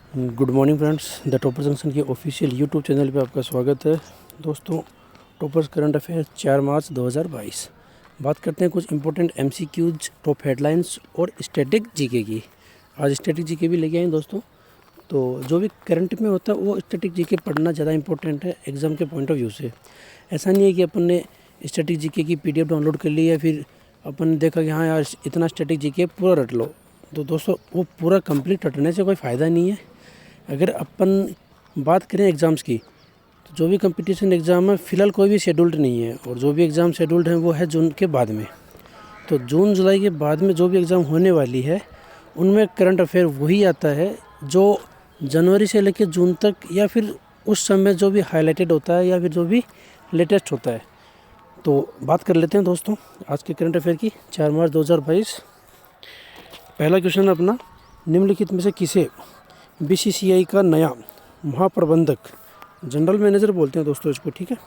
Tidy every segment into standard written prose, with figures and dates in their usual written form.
Good morning friends, the topper junction के official YouTube channel पे आपका स्वागत है। दोस्तों, टॉपर्स करंट अफेयर 4 मार्च 2022 बात करते हैं कुछ इंपॉर्टेंट एमसीक्यूज, टॉप हेडलाइंस और स्टैटिक जीके की। आज स्टैटिक जीके भी लेके आए दोस्तों। तो जो भी करंट में होता है वो स्टैटिक जीके पढ़ना ज़्यादा इंपॉर्टेंट है एग्ज़ाम के पॉइंट ऑफ व्यू से। ऐसा नहीं है कि अपन ने स्टैटिक जीके की पीडीएफ डाउनलोड कर ली है, फिर अपन ने देखा कि हाँ यार इतना स्टैटिक जीके पूरा रट लो। तो दोस्तों, वो पूरा कंप्लीट रटने से कोई फ़ायदा नहीं है। अगर अपन बात करें एग्ज़ाम्स की, तो जो भी कंपटीशन एग्ज़ाम है फ़िलहाल कोई भी शेड्यूल्ड नहीं है, और जो भी एग्ज़ाम शेड्यूल्ड हैं वो है जून के बाद में। तो जून जुलाई के बाद में जो भी एग्ज़ाम होने वाली है उनमें करंट अफेयर वही आता है जो जनवरी से लेकर जून तक, या फिर उस समय जो भी हाईलाइटेड होता है या फिर जो भी लेटेस्ट होता है। तो बात कर लेते हैं दोस्तों आज के करंट अफेयर की 4 मार्च 2022। पहला क्वेश्चन है अपना, निम्नलिखित में से किसे बीसीसीआई का नया महाप्रबंधक, जनरल मैनेजर बोलते हैं दोस्तों इसको, ठीक है।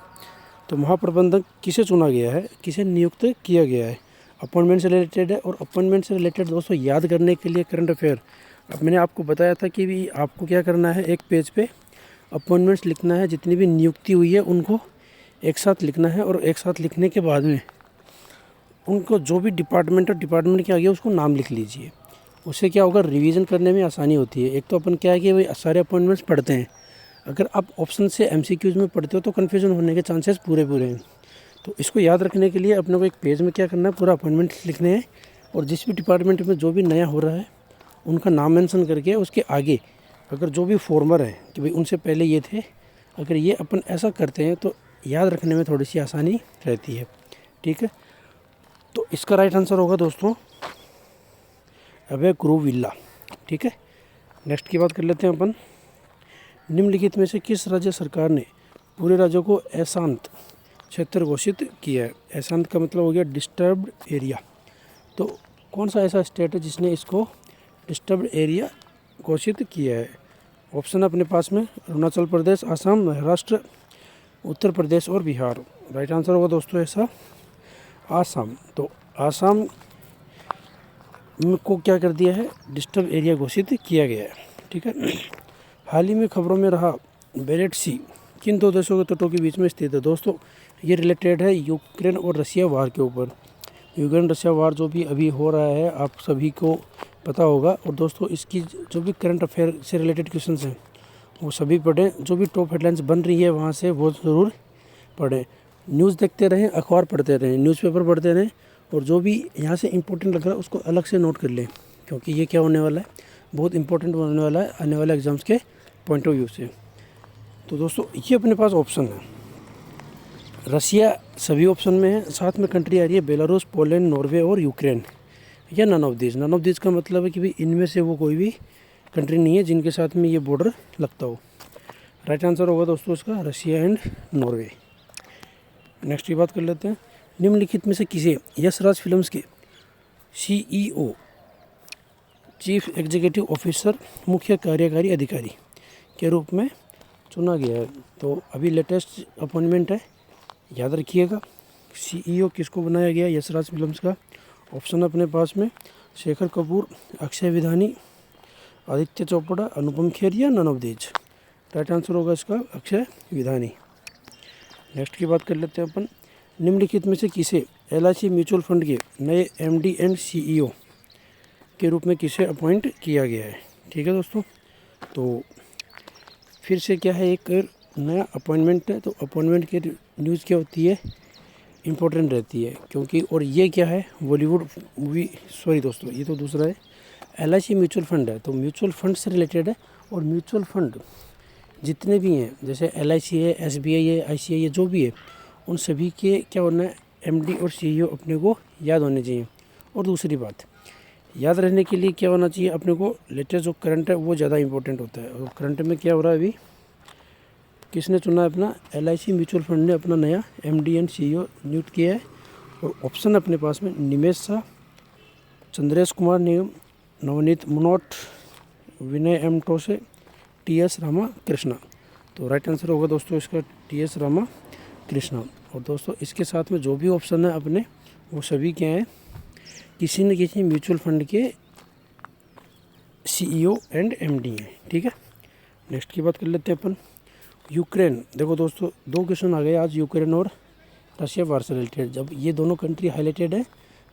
तो महाप्रबंधक किसे चुना गया है, किसे नियुक्त किया गया है। अपॉइंटमेंट से रिलेटेड है, और अपॉइंटमेंट से रिलेटेड दोस्तों याद करने के लिए करंट अफेयर अब मैंने आपको बताया था कि भी आपको क्या करना है, एक पेज पे अपॉइंटमेंट्स लिखना है, जितनी भी नियुक्ति हुई है उनको एक साथ लिखना है, और एक साथ लिखने के बाद में उनको जो भी डिपार्टमेंट और डिपार्टमेंट के आगे उसको नाम लिख लीजिए। उससे क्या होगा, रिवीजन करने में आसानी होती है। एक तो अपन क्या है कि भाई सारे अपॉइंटमेंट्स पढ़ते हैं, अगर आप ऑप्शन से एमसीक्यूज में पढ़ते हो तो कन्फ्यूजन होने के चांसेस पूरे हैं। तो इसको याद रखने के लिए अपने को एक पेज में क्या करना है, पूरा अपॉइंटमेंट लिखने हैं, और जिस भी डिपार्टमेंट में जो भी नया हो रहा है उनका नाम मेंशन करके उसके आगे अगर जो भी फॉर्मर है कि भाई उनसे पहले ये थे, अगर ये अपन ऐसा करते हैं तो याद रखने में थोड़ी सी आसानी रहती है, ठीक है। तो इसका राइट आंसर होगा दोस्तों अभय कुरुविल्ला, ठीक है। नेक्स्ट की बात कर लेते हैं अपन, निम्नलिखित में से किस राज्य सरकार ने पूरे राज्यों को अशांत क्षेत्र घोषित किया है। अशांत का मतलब हो गया डिस्टर्ब्ड एरिया। तो कौन सा ऐसा स्टेट है जिसने इसको डिस्टर्ब्ड एरिया घोषित किया है। ऑप्शन अपने पास में अरुणाचल प्रदेश, असम, महाराष्ट्र, उत्तर प्रदेश और बिहार। राइट आंसर होगा दोस्तों ऐसा आसाम। तो आसाम को क्या कर दिया है, डिस्टर्ब एरिया घोषित किया गया है, ठीक है। हाल ही में खबरों में रहा बेरेट सी किन दो देशों के तटों के बीच में स्थित है। दोस्तों, ये रिलेटेड है यूक्रेन और रशिया वार के ऊपर। यूक्रेन रशिया वार जो भी अभी हो रहा है आप सभी को पता होगा। और दोस्तों, इसकी जो भी करंट अफेयर से रिलेटेड क्वेश्चन हैं वो सभी पढ़ें, जो भी टॉप हेडलाइंस बन रही है वहाँ से वो ज़रूर पढ़ें। न्यूज़ देखते रहें, अखबार पढ़ते रहें, न्यूज़पेपर पढ़ते रहें, और जो भी यहाँ से इम्पोर्टेंट लग रहा है उसको अलग से नोट कर लें, क्योंकि ये क्या होने वाला है, बहुत इंपॉर्टेंट होने वाला है आने वाले एग्जाम्स के पॉइंट ऑफ व्यू से। तो दोस्तों, ये अपने पास ऑप्शन है, रसिया सभी ऑप्शन में है, साथ में कंट्री आ रही है बेलारूस, पोलैंड, नॉर्वे और यूक्रेन, या none of this. None of this का मतलब है कि भाई इनमें से वो कोई भी कंट्री नहीं है जिनके साथ में ये बॉर्डर लगता हो। राइट आंसर होगा दोस्तों इसका रसिया एंड नॉर्वे। नेक्स्ट की बात कर लेते हैं, निम्नलिखित में से किसे यश राज फिल्म्स के सीईओ, चीफ एग्जीक्यूटिव ऑफिसर, मुख्य कार्यकारी अधिकारी के रूप में चुना गया है। तो अभी लेटेस्ट अपॉइंटमेंट है, याद रखिएगा। सीईओ किसको बनाया गया यश राज फिल्म्स का। ऑप्शन अपने पास में शेखर कपूर, अक्षय विधानी, आदित्य चोपड़ा, अनुपम खेर, या none of these. Right answer होगा इसका अक्षय विधानी। नेक्स्ट की बात कर लेते हैं अपन, निम्नलिखित में से किसे एलआईसी म्यूचुअल फंड के नए एमडी एंड सीईओ के रूप में किसे अपॉइंट किया गया है, ठीक है दोस्तों। तो फिर से क्या है, एक नया अपॉइंटमेंट है, तो अपॉइंटमेंट की न्यूज़ क्या होती है, इम्पोर्टेंट रहती है, क्योंकि और ये क्या है बॉलीवुड मूवी, सॉरी दोस्तों ये तो दूसरा है, एलआईसी म्यूचुअल फंड है। तो म्यूचुअल फंड से रिलेटेड है, और म्यूचुअल फंड जितने भी हैं जैसे एलआईसी है, एसबीआई है, आईसीआई है, जो भी है उन सभी के क्या होना है, एमडी और सीईओ अपने को याद होने चाहिए। और दूसरी बात, याद रहने के लिए क्या होना चाहिए अपने को, लेटेस्ट जो करंट है वो ज़्यादा इंपॉर्टेंट होता है। और करंट में क्या हो रहा है अभी, किसने चुना है अपना, एलआईसी म्यूचुअल फंड ने अपना नया एमडी एंड सीईओ नियुक्त किया है। और ऑप्शन अपने पास में निमेश शाह, चंद्रेश कुमार निगम, नवनीत मुनोट, विनय एम टोसे, टीएस रामा कृष्णा। तो राइट आंसर होगा दोस्तों इसका टीएस रामा कृष्णा। और दोस्तों, इसके साथ में जो भी ऑप्शन है अपने वो सभी क्या हैं, किसी न किसी म्यूचुअल फंड के सीईओ एंड एमडी हैं, ठीक है। नेक्स्ट की बात कर लेते हैं अपन यूक्रेन। देखो दोस्तों, दो क्वेश्चन आ गए आज यूक्रेन और रशिया वार से रिलेटेड। जब ये दोनों कंट्री हाईलाइटेड है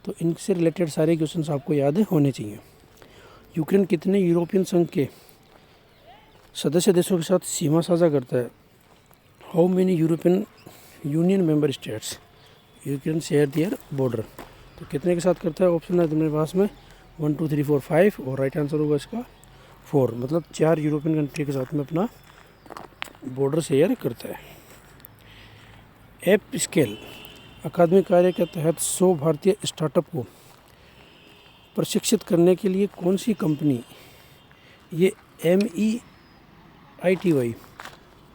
तो इनसे रिलेटेड सारे क्वेश्चन आपको याद होने चाहिए। यूक्रेन कितने यूरोपियन संघ के सदस्य देशों के साथ सीमा साझा करता है? How many European union member states Ukraine share their border? तो कितने के साथ करता है? ऑप्शन है तुम्हारे पास में 1 2 3 4 5 और राइट आंसर होगा इसका 4, मतलब 4 यूरोपियन कंट्री के साथ में अपना बॉर्डर शेयर करता है। एप स्केल अकादमी कार्य के तहत 100 भारतीय स्टार्टअप को प्रशिक्षित करने के लिए कौन सी कंपनी, ये MEITY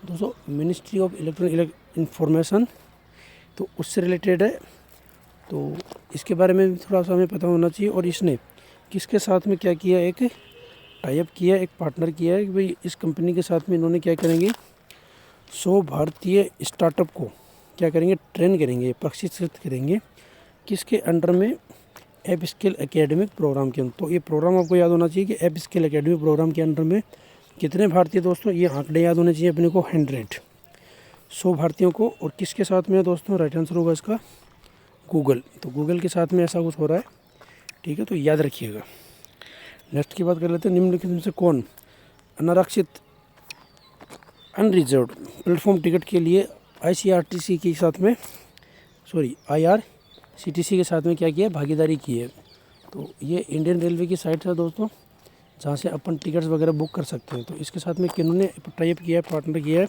दोस्तों मिनिस्ट्री ऑफ इलेक्ट्रॉनिक इंफॉर्मेशन, तो उससे रिलेटेड है। तो इसके बारे में भी थोड़ा सा हमें पता होना चाहिए। और इसने किसके साथ में क्या किया, एक टाई अप किया, एक पार्टनर किया है कि भाई इस कंपनी के साथ में इन्होंने क्या करेंगे, 100 भारतीय स्टार्टअप को क्या करेंगे, ट्रेन करेंगे, प्रशिक्षित करेंगे। किसके अंडर में? एप स्किल एकेडमिक प्रोग्राम के अंदर। तो ये प्रोग्राम आपको याद होना चाहिए कि एप स्किल एकेडमिक प्रोग्राम के अंडर में कितने भारतीय दोस्तों, ये आंकड़े याद होने चाहिए अपने को, 100 भारतीयों को। और किसके साथ में है दोस्तों? राइट आंसर होगा इसका गूगल। तो गूगल के साथ में ऐसा कुछ हो रहा है, ठीक है, तो याद रखिएगा। नेक्स्ट की बात कर लेते हैं, निम्नलिखित में से कौन अनारक्षित अनरिजर्व प्लेटफॉर्म टिकट के लिए IRCTC के साथ में IRCTC के साथ में क्या किया, भागीदारी की है? तो ये इंडियन रेलवे की साइट है दोस्तों, जहाँ से अपन टिकट्स वगैरह बुक कर सकते हैं। तो इसके साथ में किन्होंने टाई अप किया है, पार्टनर किया है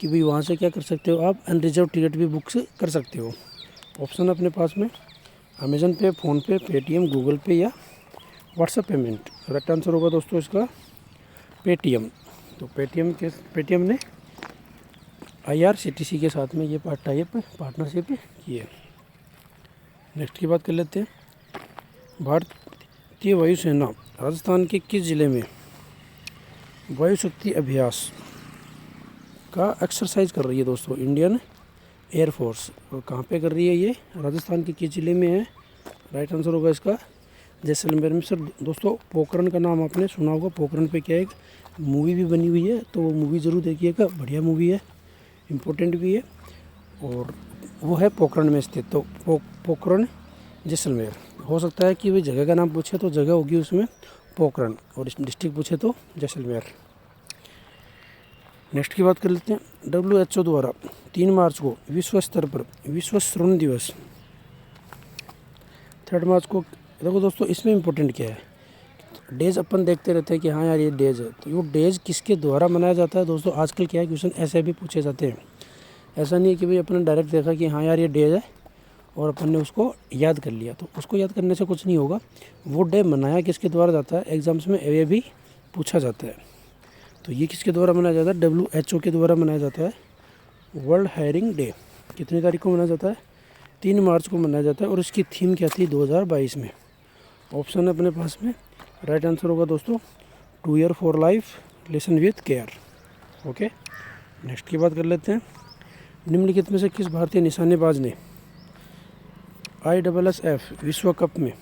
कि भाई वहाँ से क्या कर सकते हो आप, अनरिजर्व टिकट भी बुक कर सकते हो। ऑप्शन अपने पास में अमेज़न पे, फ़ोनपे, पेटीएम, गूगल पे या व्हाट्सएप पेमेंट। करेक्ट आंसर होगा दोस्तों इसका पेटीएम। तो पेटीएम ने IRCTC के साथ में ये टाई अप पार्टनरशिप की है। नेक्स्ट की बात कर लेते हैं, भारतीय वायुसेना राजस्थान के किस जिले में वायु शक्ति अभ्यास का एक्सरसाइज कर रही है दोस्तों? Indian air force. और कहाँ पे कर रही है ये? राजस्थान के किस जिले में है? राइट आंसर होगा इसका जैसलमेर में। सर दोस्तों, पोखरण का नाम आपने सुना होगा। पोखरण पे क्या है, एक मूवी भी बनी हुई है, तो वो मूवी ज़रूर देखिएगा, बढ़िया मूवी है, इम्पोर्टेंट भी है। और वो है पोखरण में स्थित। तो पोखरण जैसलमेर। हो सकता है कि वही जगह का नाम पूछे तो जगह होगी उसमें पोखरण, और डिस्ट्रिक्ट पूछे तो जैसलमेर। नेक्स्ट की बात कर लेते हैं, WHO द्वारा 3 मार्च को विश्व स्तर पर विश्व श्रवण दिवस, 3 मार्च को, देखो दोस्तों इसमें इम्पोर्टेंट क्या है, डेज अपन देखते रहते हैं कि हाँ यार ये डेज है, तो ये डेज किसके द्वारा मनाया जाता है दोस्तों? आजकल क्या है, क्वेश्चन ऐसे भी पूछे जाते हैं। ऐसा नहीं है कि भाई अपन ने डायरेक्ट देखा कि हाँ यार ये डेज है और अपन ने उसको याद कर लिया, तो उसको याद करने से कुछ नहीं होगा। वो डे मनाया किसके द्वारा जाता है? एग्जाम्स में ये भी पूछा जाता है। तो ये किसके द्वारा मनाया जाता है? WHO के द्वारा मनाया जाता है। वर्ल्ड हायरिंग डे कितनी तारीख को मनाया जाता है? 3 मार्च को मनाया जाता है। और इसकी थीम क्या थी 2022 में? ऑप्शन है अपने पास में, राइट आंसर होगा दोस्तों two year for life, listen with care. Okay, next की बात कर लेते हैं, निम्नलिखित में से किस भारतीय निशानेबाज ने ISSF विश्व कप में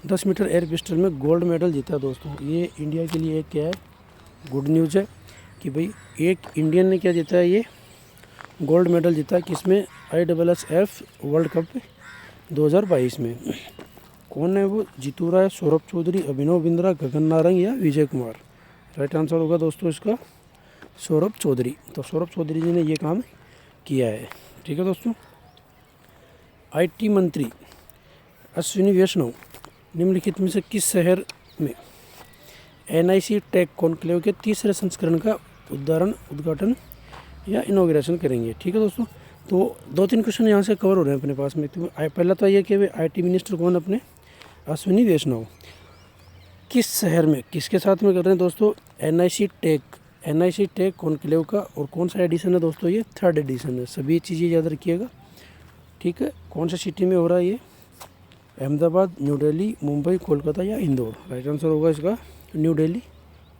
10 मीटर एयर पिस्टल में गोल्ड मेडल जीता दोस्तों? ये इंडिया के लिए एक क्या है, गुड न्यूज़ है कि भाई एक इंडियन ने क्या जीता है, ये गोल्ड मेडल जीता है। किसमें? ISSF वर्ल्ड कप 2022 में। कौन है वो? जीतू राय, सौरभ चौधरी, अभिनव बिंद्रा, गगन नारंग या विजय कुमार? राइट आंसर होगा दोस्तों इसका सौरभ चौधरी। तो सौरभ चौधरी जी ने ये काम किया है, ठीक है दोस्तों। IT मंत्री अश्विनी वैष्णव निम्नलिखित में से किस शहर में NIC टेक कॉन्क्लेव के 3रे संस्करण का उद्घाटन या इनॉग्रेशन करेंगे? ठीक है दोस्तों, तो 2-3 क्वेश्चन यहाँ से कवर हो रहे हैं अपने पास में। तो पहला तो ये कि IT मिनिस्टर कौन अपने? अश्विनी वैष्णव। किस शहर में, किसके साथ में कर रहे हैं दोस्तों? NIC टेक कॉन्क्लेव का। और कौन सा एडिशन है दोस्तों? ये 3rd एडिशन है। सभी चीज़ें याद रखिएगा, ठीक है। कौन सा सिटी में हो रहा है ये? अहमदाबाद, न्यू दिल्ली, मुंबई, कोलकाता या इंदौर? राइट आंसर होगा इसका न्यू दिल्ली।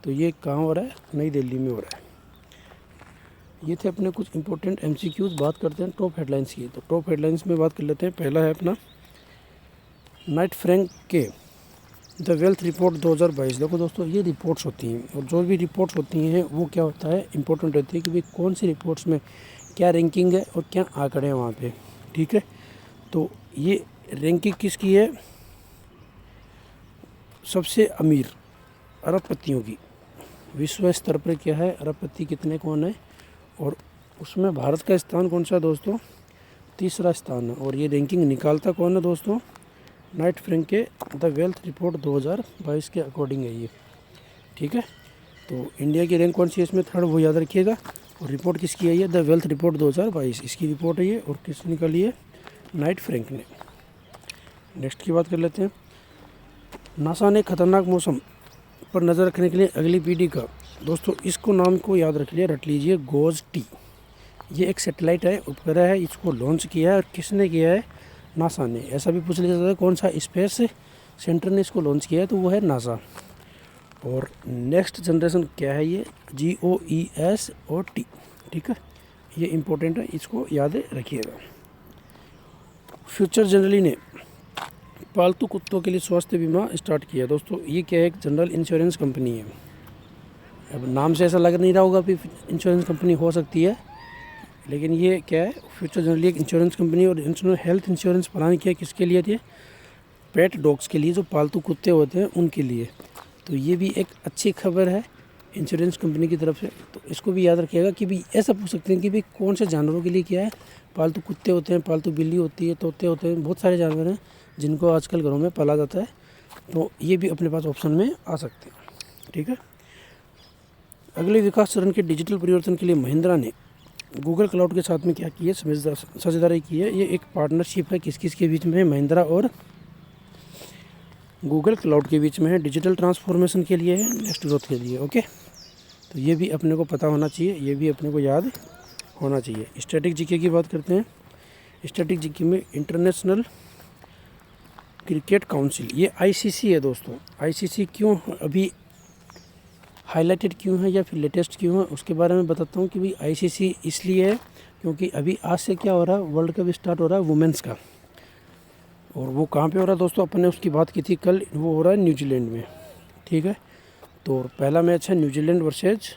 तो ये कहाँ हो रहा है? नई दिल्ली में हो रहा है। ये थे अपने कुछ इंपॉर्टेंट MCQs। बात करते हैं टॉप हेडलाइंस की। तो टॉप हेडलाइंस में बात कर लेते हैं। पहला है अपना, नाइट फ्रैंक के द वेल्थ रिपोर्ट 2022। देखो दोस्तों, ये रिपोर्ट्स होती हैं, और जो भी रिपोर्ट्स होती हैं वो क्या होता है, इंपॉर्टेंट रहती है कि भाई कौन सी रिपोर्ट्स में क्या रैंकिंग है और क्या आंकड़े हैं वहाँ पे। ठीक है, तो ये रैंकिंग किसकी है, सबसे अमीर अरबपतियों की। विश्व स्तर पर क्या है, अरबपति कितने कौन है, और उसमें भारत का स्थान कौन सा है दोस्तों, तीसरा स्थान है। और ये रैंकिंग निकालता कौन है दोस्तों, नाइट फ्रैंक के द वेल्थ रिपोर्ट 2022 के अकॉर्डिंग है ये। ठीक है, तो इंडिया की रैंक कौन सी है इसमें, थर्ड, वो याद रखिएगा। और रिपोर्ट किसकी है ये, द वेल्थ रिपोर्ट 2022, इसकी रिपोर्ट है ये, और किसने निकाली है, नाइट फ्रैंक ने। नेक्स्ट की बात कर लेते हैं। नासा ने खतरनाक मौसम पर नज़र रखने के लिए अगली पीढ़ी का, दोस्तों इसको नाम को याद रख लीजिए, गोज़-T। ये एक सैटेलाइट है, उपग्रह है, इसको लॉन्च किया है, और किसने किया है, नासा ने। ऐसा भी पूछ लिया जाता है कौन सा स्पेस सेंटर ने इसको लॉन्च किया है, तो वो है नासा। और नेक्स्ट जनरेशन क्या है ये, GOES-T। ठीक है, ये इम्पोर्टेंट है, इसको याद रखिएगा। फ्यूचर जनरली ने पालतू कुत्तों के लिए स्वास्थ्य बीमा स्टार्ट किया। दोस्तों ये क्या है, एक जनरल इंश्योरेंस कंपनी है। अब नाम से ऐसा लग नहीं रहा होगा कि इंश्योरेंस कंपनी हो सकती है, लेकिन ये क्या है, फ्यूचर जनरली एक इंश्योरेंस कंपनी। और इन्होंने हेल्थ इंश्योरेंस प्लान किया, किसके लिए थे, पेट डॉग्स के लिए, जो पालतू कुत्ते होते हैं उनके लिए। तो ये भी एक अच्छी खबर है इंश्योरेंस कंपनी की तरफ से। तो इसको भी याद रखिएगा कि भाई ऐसा पूछ सकते हैं कि भाई कौन से जानवरों के लिए क्या है, पालतू कुत्ते होते हैं, पालतू बिल्ली होती है, तोते होते हैं, बहुत सारे जानवर हैं जिनको आजकल घरों में पाला जाता है। तो ये भी अपने पास ऑप्शन में आ सकते हैं। ठीक है, अगले विकास चरण के डिजिटल परिवर्तन के लिए महिंद्रा ने गूगल क्लाउड के साथ में क्या की है, साझेदारी की है। ये एक पार्टनरशिप है, किस किस के बीच में है, महिंद्रा और गूगल क्लाउड के बीच में है। डिजिटल ट्रांसफॉर्मेशन के लिए है, नेक्स्ट ग्रोथ के लिए। ओके, तो ये भी अपने को पता होना चाहिए, ये भी अपने को याद होना चाहिए। स्टैटिक जीके की बात करते हैं। स्टैटिक जीके में इंटरनेशनल क्रिकेट काउंसिल, ये ICC है दोस्तों। ICC क्यों अभी हाईलाइटेड क्यों है या फिर लेटेस्ट क्यों है, उसके बारे में बताता हूँ कि भाई ICC इसलिए है क्योंकि अभी आज से क्या हो रहा है, वर्ल्ड कप स्टार्ट हो रहा है वुमेंस का। और वो कहाँ पे हो रहा है दोस्तों, अपन ने उसकी बात की थी कल, वो हो रहा है न्यूजीलैंड में। ठीक है, तो पहला मैच है न्यूजीलैंड वर्सेज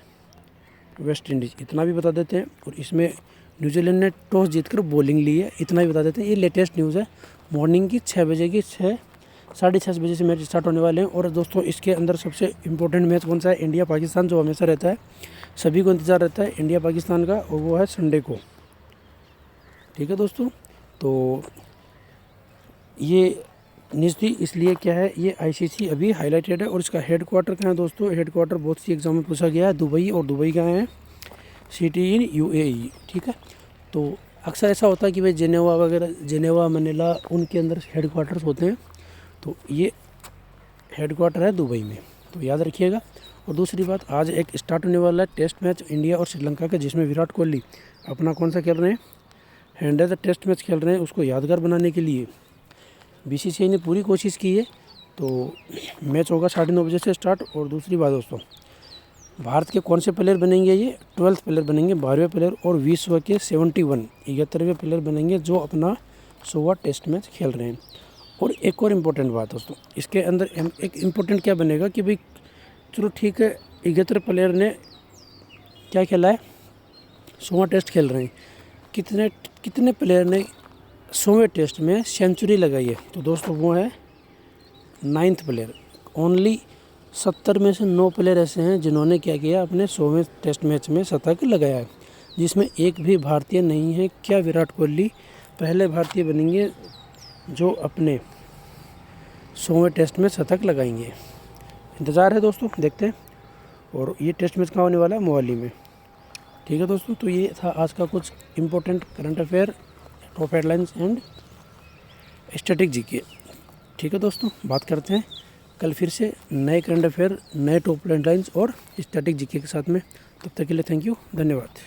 वेस्ट इंडीज़, इतना भी बता देते हैं। और इसमें न्यूजीलैंड ने टॉस जीतकर बॉलिंग ली है, इतना भी बता देते हैं। ये लेटेस्ट न्यूज़ है, मॉर्निंग की 6 बजे की, 6-6:30 बजे से मैच स्टार्ट होने वाले हैं। और दोस्तों इसके अंदर सबसे इम्पोर्टेंट मैच कौन सा है, इंडिया पाकिस्तान, जो हमेशा रहता है, सभी को इंतज़ार रहता है इंडिया पाकिस्तान का, और वो है संडे को। ठीक है दोस्तों, तो ये न्यूज़ थी, इसलिए क्या है, ये ICC अभी हाईलाइटेड है। और इसका हेडक्वार्टर कहाँ है दोस्तों, हेडक्वार्टर बहुत सी एग्जाम में पूछा गया है, दुबई। और दुबई कहाँ है, सिटी इन UAE। ठीक है, तो अक्सर ऐसा होता है कि भाई जेनेवा वगैरह, जेनेवा, मनीला, उनके अंदर हेडक्वार्टर्स होते हैं। तो ये हेडक्वार्टर है दुबई में, तो याद रखिएगा। और दूसरी बात, आज एक स्टार्ट होने वाला है टेस्ट मैच इंडिया और श्रीलंका का, जिसमें विराट कोहली अपना कौन सा खेल रहे हैं, 100 टेस्ट मैच खेल रहे हैं। उसको यादगार बनाने के लिए BCCI ने पूरी कोशिश की है। तो मैच होगा 9:30 बजे से स्टार्ट। और दूसरी बात दोस्तों, भारत के कौन से प्लेयर बनेंगे, ये 12th प्लेयर बनेंगे, 12वें प्लेयर, और विश्व के 71वें प्लेयर बनेंगे जो अपना 100वां टेस्ट मैच खेल रहे हैं। और एक और इम्पोर्टेंट बात दोस्तों, इसके अंदर एक इम्पोर्टेंट क्या बनेगा कि भाई चलो ठीक है, 71 प्लेयर ने क्या खेला है, 100वां टेस्ट खेल रहे हैं, कितने प्लेयर ने 100वें टेस्ट में सेंचुरी लगाई है, तो दोस्तों वो है 9th प्लेयर। ओनली 70 में से 9 प्लेयर ऐसे हैं जिन्होंने क्या किया, अपने 100वें टेस्ट मैच में शतक लगाया है, जिसमें एक भी भारतीय नहीं है। क्या विराट कोहली पहले भारतीय बनेंगे जो अपने 100वें टेस्ट में शतक लगाएंगे? इंतज़ार है दोस्तों, देखते हैं। और ये टेस्ट मैच कहाँ होने वाला है, मोहाली में। ठीक है दोस्तों, तो ये था आज का कुछ important current affair, top headlines and static GK. ठीक है दोस्तों, बात करते हैं कल फिर से नए करंट अफेयर, नए टॉप हेडलाइंस और स्टैटिक जीके के साथ में। तब तक के लिए थैंक यू, धन्यवाद।